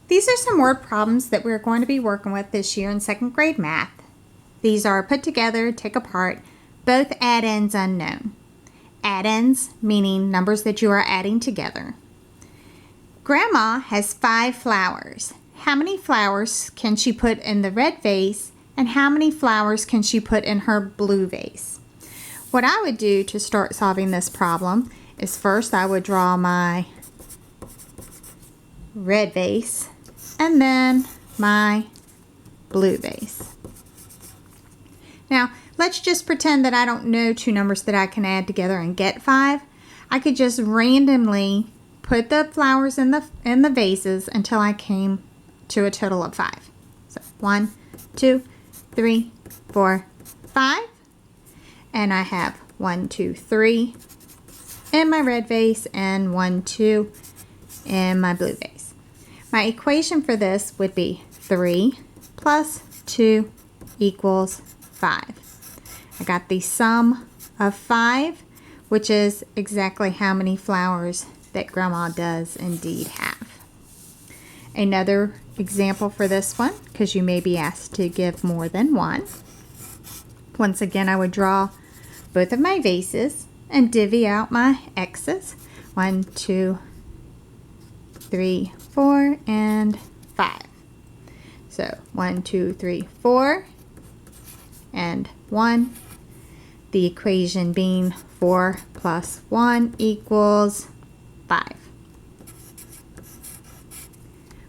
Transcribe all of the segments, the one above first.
These are some word problems that we're going to be working with this year in second grade math. These are put together, take apart, both add-ins unknown. Add-ins meaning numbers that you are adding together. Grandma has 5 flowers. How many flowers can she put in the red vase and how many flowers can she put in her blue vase? What I would do to start solving this problem is first I would draw my red vase and then my blue vase. Now let's just pretend that I don't know 2 numbers that I can add together and get 5. I could just randomly put the flowers in the vases until I came to a total of 5. So 1, 2, 3, 4, 5. And I have 1, 2, 3 in my red vase and 1, 2 in my blue vase. My equation for this would be 3 plus 2 equals 5. I got the sum of 5, which is exactly how many flowers that Grandma does indeed have. Another example for this one, because you may be asked to give more than one. Once again, I would draw both of my vases and divvy out my X's. 1, 2, 3, 4, and 5. So 1, 2, 3, 4, and 1. The equation being 4 plus 1 equals 5.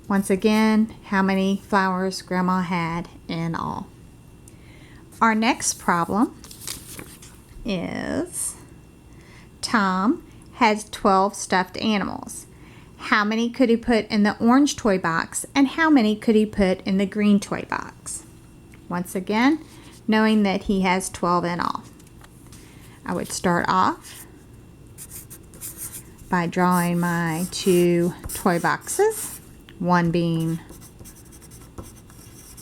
Once again, how many flowers Grandma had in all. Our next problem is Tom has 12 stuffed animals. How many could he put in the orange toy box and how many could he put in the green toy box? Once again, knowing that he has 12 in all. I would start off by drawing my 2 toy boxes, one being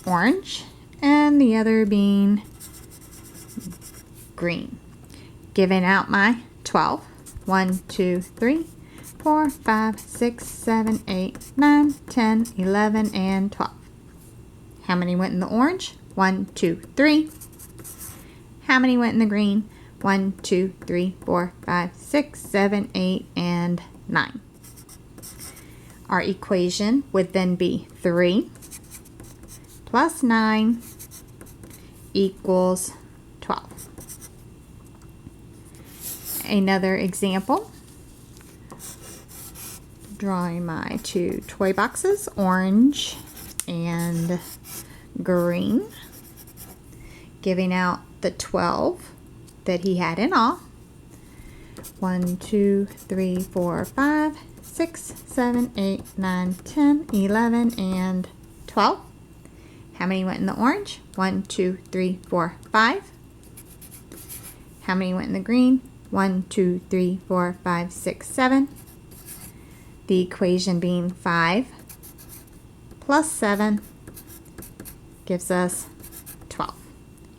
orange and the other being green. Giving out my 12. 1, 2, 3, 4, 5, 6, 7, 8, 9, 10, 11, and 12. How many went in the orange? 1, 2, 3. How many went in the green? 1, 2, 3, 4, 5, 6, 7, 8, and 9. Our equation would then be 3 plus 9 equals 12. Another example, drawing my 2 toy boxes, orange and green, giving out the 12 that he had in all. 1, 2, 3, 4, 5, 6, 7, 8, 9, 10, 11, and 12. How many went in the orange? 1, 2, 3, 4, 5. How many went in the green? 1, 2, 3, 4, 5, 6, 7. The equation being 5 plus 7 gives us 12.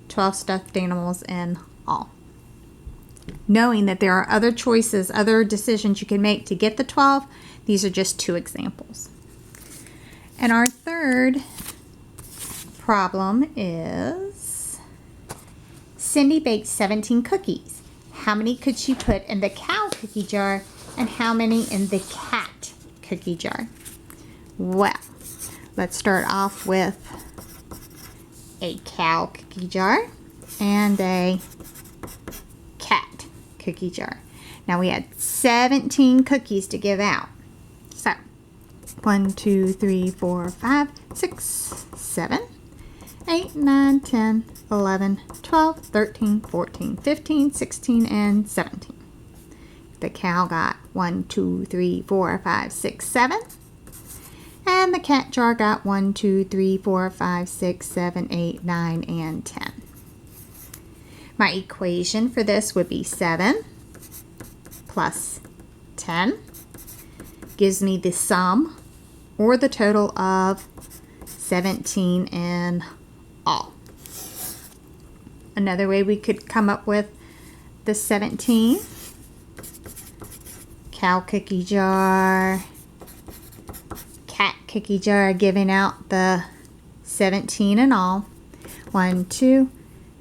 12 stuffed animals in all. Knowing that there are other choices, other decisions you can make to get the 12, these are just 2 examples. And our third problem is Cindy baked 17 cookies. How many could she put in the cow cookie jar and how many in the cat cookie jar? Well, let's start off with a cow cookie jar and a cat cookie jar. Now we had 17 cookies to give out. So 1, 2, 3, 4, 5, 6, 7, 8, 9, 10, 11, 12, 13, 14, 15, 16, and 17. The cow got 1, 2, 3, 4, 5, 6, 7. And the cat jar got 1, 2, 3, 4, 5, 6, 7, 8, 9, and 10. My equation for this would be 7 plus 10 gives me the sum or the total of 17 in all. Another way we could come up with the 17, cow cookie jar, cat cookie jar, giving out the 17 in all. 1, 2,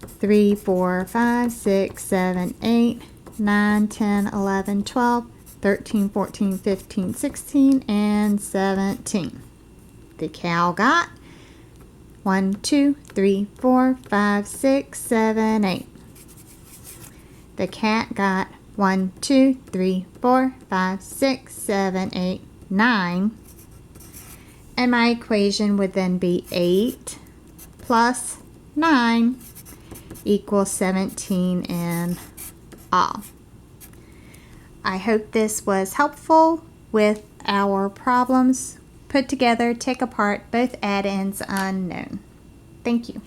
3, 4, 5, 6, 7, 8, 9, 10, 11, 12, 13, 14, 15, 16, and 17. The cow got 1, 2, 3, 4, 5, 6, 7, 8. The cat got 1, 2, 3, 4, 5, 6, 7, 8, 9. And my equation would then be 8 plus 9 equals 17 in all. I hope this was helpful with our problems put together, take apart, both add-ins unknown. Thank you.